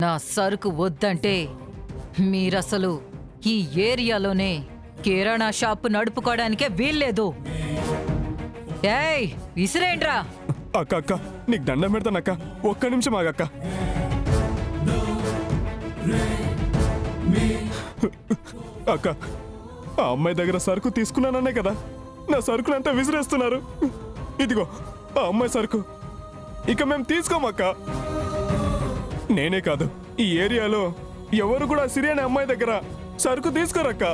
నా సరుకు వద్దంటే మీరసలు ఈ ఏరియాలోనే కిరాణా షాపు నడుపుకోవడానికే వీల్లేదు. ఏయ్ విసిరేంట్రా. అక్క అక్క నీకు దండం పెడతానక్క, ఒక్క నిమిషం ఆగక్క. అక్క ఆ అమ్మాయి దగ్గర సరుకు తీసుకున్నాననే కదా నా సరుకునంతా విసిరేస్తున్నారు. ఇదిగో ఆ అమ్మాయి సరుకు ఇక మేము తీసుకోమక్క. నేనే కాదు ఈ ఏరియాలో ఎవరు కూడా సిరి అనే అమ్మాయి దగ్గర సరుకు తీసుకోరక్క.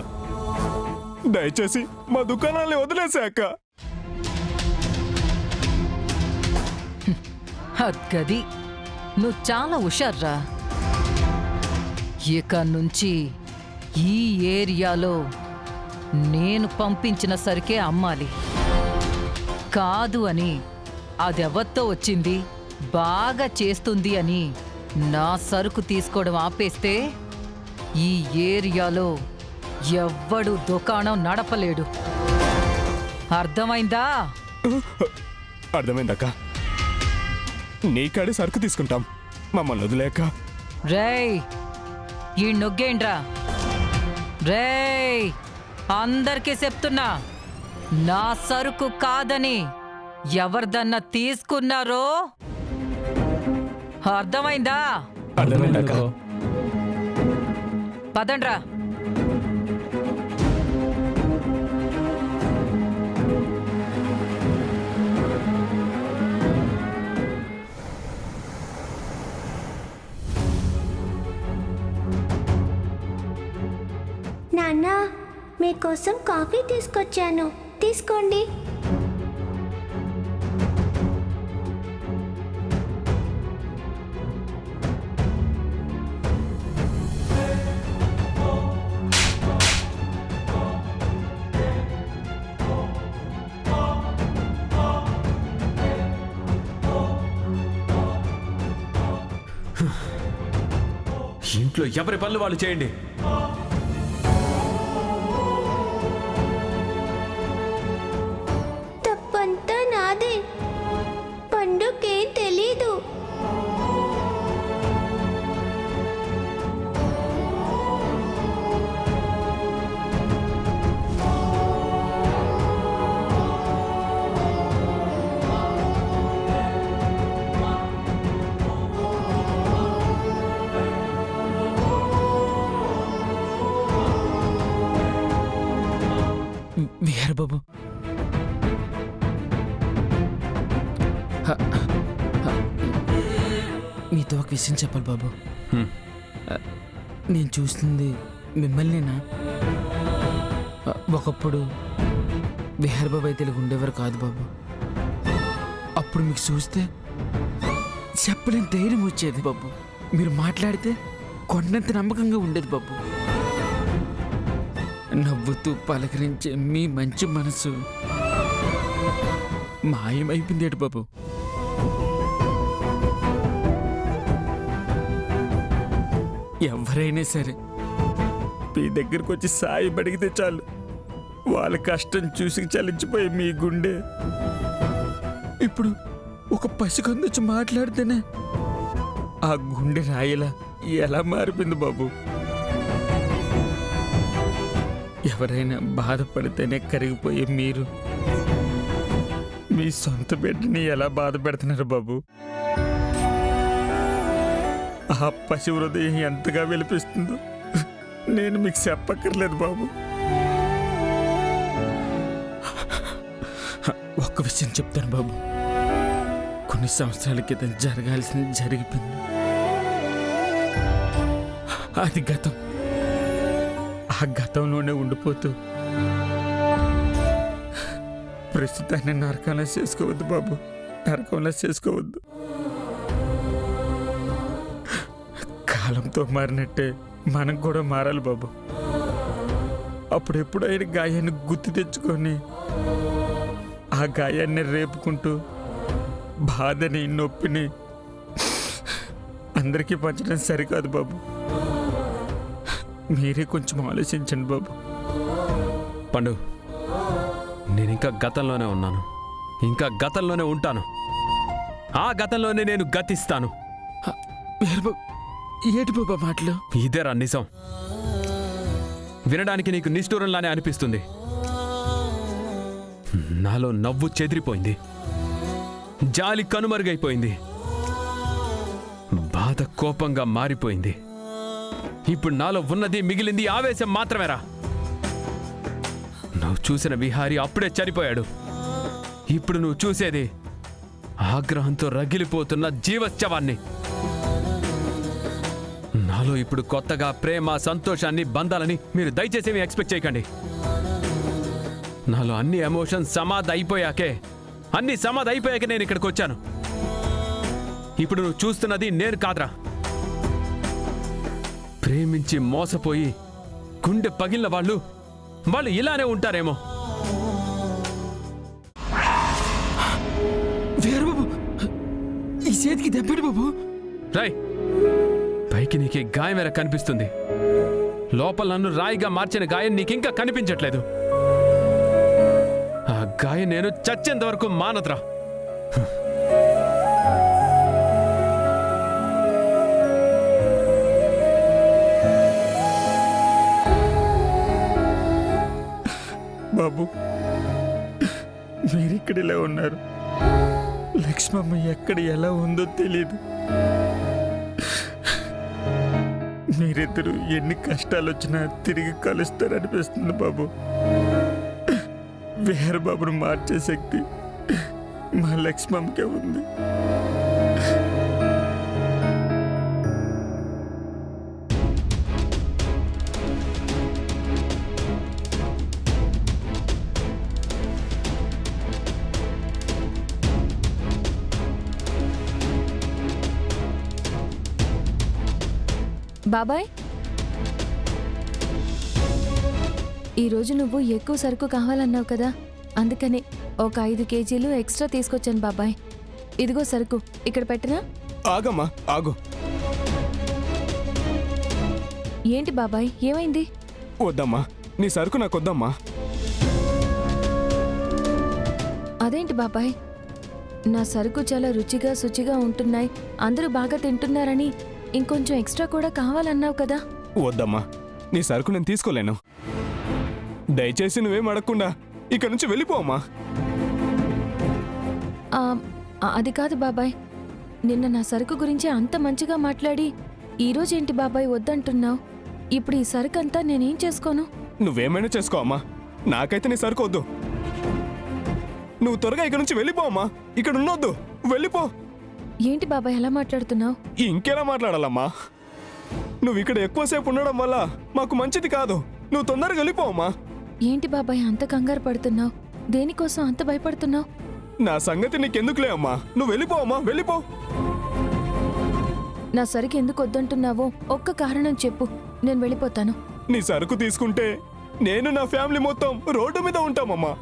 దయచేసి మా దుకాణాన్ని వదిలేసే అక్క. అద్గది నువ్వు చాలా హుషార్రా. ఇక నుంచి ఈ ఏరియాలో నేను పంపించిన సరికే అమ్మాలి. కాదు అని అదెవత్తో వచ్చింది బాగా చేస్తుంది అని నా సరుకు తీసుకోవడం ఆపేస్తే ఈ ఏరియాలో ఎవ్వడు దుకాణం నడపలేడు. అర్థమైందా? అర్థమైందక్క. నీకాడే సరుకు తీసుకుంటాం, మమ్మల్ని వదిలేక. రేయ్ ఈ నొగ్గేండ్రా. రేయ్ అందరికీ చెప్తున్నా, నా సరుకు కాదని ఎవరిదన్నా తీసుకున్నారో అర్థమైందా? అర్థమైందక్క. పదండ్రా. నాన్న మీకోసం కాఫీ తీసుకొచ్చాను, తీసుకోండి. ఇంట్లో ఎవరి పనులు వాళ్ళు చేయండి. తప్పంతా నాదే, పండుకేం తెలీదు. విహార్ బాబు, మీతో ఒక విషయం చెప్పాలి బాబు. నేను చూస్తుంది మిమ్మల్నినా? ఒకప్పుడు విహార్ బాబు అయితే ఇలా ఉండేవారు కాదు బాబు. అప్పుడు మీకు చూస్తే చెప్పలేని ధైర్యం వచ్చేది బాబు. మీరు మాట్లాడితే కొండంత నమ్మకంగా ఉండేది బాబు. నవ్వుతూ పలకరించే మీ మంచి మనసు మాయమైపోయిందేటి బాబు. ఎవరైనా సరే మీ దగ్గరకు వచ్చి సాయం అడిగితే చాలు, వాళ్ళ కష్టం చూసి చలించిపోయి మీ గుండె ఇప్పుడు ఒక పసికందొచ్చి మాట్లాడితేనే ఆ గుండె రాయిలా ఎలా మారిపోయింది బాబు. ఎవరైనా బాధపడితేనే కరిగిపోయే మీరు మీ సొంత బిడ్డని ఎలా బాధ పెడుతున్నారు బాబు? ఆ పసి హృదయం ఎంతగా విలిపిస్తుందో నేను మీకు చెప్పక్కర్లేదు బాబు. ఒక్క విషయం చెప్తాను బాబు, కొన్ని సంవత్సరాల క్రితం జరగాల్సింది జరిగిపోయింది. అది గతం. ఆ గతంలోనే ఉండిపోతూ ప్రస్తుతాన్ని నరకంలా చేసుకోవద్దు బాబు, నరకంలా చేసుకోవద్దు. కాలంతో మారినట్టే మనం కూడా మారాలి బాబు. అప్పుడెప్పుడు అయిన గాయాన్ని గుర్తు తెచ్చుకొని ఆ గాయాన్ని రేపుకుంటూ బాధని నొప్పిని అందరికీ పంచడం సరికాదు బాబు. మీరే కొంచెం ఆలోచించండి బాబు. పండు, నేను ఇంకా గతంలోనే ఉన్నాను, ఇంకా గతంలోనే ఉంటాను. ఆ గతంలోనే నేను గతిస్తాను. ఏటి బాబా మాటలు? ఇదేరా నిజం. వినడానికి నీకు నిష్ఠూరంలానే అనిపిస్తుంది. నాలో నవ్వు చెదిరిపోయింది, జాలి కనుమరుగైపోయింది, బాధ కోపంగా మారిపోయింది. ఇప్పుడు నాలో ఉన్నది మిగిలింది ఆవేశం మాత్రమేరా. నువ్వు చూసిన విహారీ అప్పుడే చనిపోయాడు. ఇప్పుడు నువ్వు చూసేది ఆగ్రహంతో రగిలిపోతున్న జీవశ్చవాన్ని. నాలో ఇప్పుడు కొత్తగా ప్రేమ, సంతోషాన్ని, బంధాలని మీరు దయచేసి ఏమీ ఎక్స్పెక్ట్ చేయకండి. నాలో అన్ని ఎమోషన్స్ సమాధి అయిపోయాకే నేను ఇక్కడికి వచ్చాను. ఇప్పుడు నువ్వు చూస్తున్నది నేను కాదురా. ప్రేమించి మోసపోయి గుండె పగిలిన వాళ్ళు ఇలానే ఉంటారేమో. వీరబాబు, ఈ చేతికి దెబ్బటి బాబు. రై, పైకి నీకే గాయం ఎలా కనిపిస్తుంది? లోపల నన్ను రాయిగా మార్చిన గాయం నీకింకా కనిపించట్లేదు. ఆ గాయం నేను చచ్చేంత వరకు మానదురా. బాబు, మీరిక్కడ ఇలా ఉన్నారు. లక్ష్మమ్మ ఎక్కడ ఎలా ఉందో తెలియదు. మీరిద్దరూ ఎన్ని కష్టాలు వచ్చినా తిరిగి కలుస్తారనిపిస్తుంది బాబు. వీరబాబును మార్చే శక్తి మా లక్ష్మమ్మకే ఉంది. బాబాయ్, ఈరోజు నువ్వు ఎక్కువ సరుకు కావాలన్నావు కదా, అందుకనే ఒక 5 కేజీలు ఎక్స్ట్రా తీసుకొచ్చాను బాబాయ్. ఇదిగో సరుకు, ఇక్కడ పెట్టనా? ఆగమ్మా, ఆగు. ఏంటి బాబాయ్, ఏమైంది? వద్దమ్మా, నీ సరుకు నాకు వద్దమ్మా. అదేంటి బాబాయ్, నా సరుకు చాలా రుచిగా శుచిగా ఉంటున్నాయి, అందరూ బాగా తింటున్నారని ఇంకొంచెం ఎక్స్ట్రా కూడా కావాలన్నావు కదా. వద్దమ్మా, నీ సరుకు నేను తీసుకోలేను. దయచేసి నువ్వేం అడగకుండా ఇక్కడ నుంచి వెళ్ళిపోమ్మా. అది కాదు బాబాయ్, నిన్న నా సరుకు గురించి అంత మంచిగా మాట్లాడి ఈరోజేంటి బాబాయ్ వద్దంటున్నావు? ఇప్పుడు ఈ సరుకు అంతా నేనేం చేసుకోను? నువ్వేమైనా చేసుకో అమ్మా, నాకైతే నీ సరుకు వద్దు. నువ్వు త్వరగా ఇక్కడ నుంచి వెళ్ళిపోమ్మా. ఇక్కడ ఉండొద్దు, వెళ్ళిపో. ఏంటి బాబాయ్ అలా మాట్లాడుతున్నావు? ఇంకెలా మాట్లాడాలమ్మా? నువ్వు ఇక్కడ ఎక్కువసేపు ఉండడం వల్ల మాకు మంచిది కాదు. నువ్వు తొందరగా వెళ్ళిపోమ్మా. ఏంటి బాబాయ్ అంత కంగారు పడుతున్నావు? దేనికోసం అంత భయపడుతున్నావు? నా సంగతి నీకెందుకులే అమ్మా, నువ్వు వెళ్ళిపోమ్మా, వెళ్ళిపో. నా సరుకు ఎందుకు వద్దంటున్నావో ఒక్క కారణం చెప్పు, నేను వెళ్ళిపోతాను. నీ సరుకు తీసుకుంటే నేను నా ఫ్యామిలీ మొత్తం రోడ్డు మీద ఉంటామమ్మా.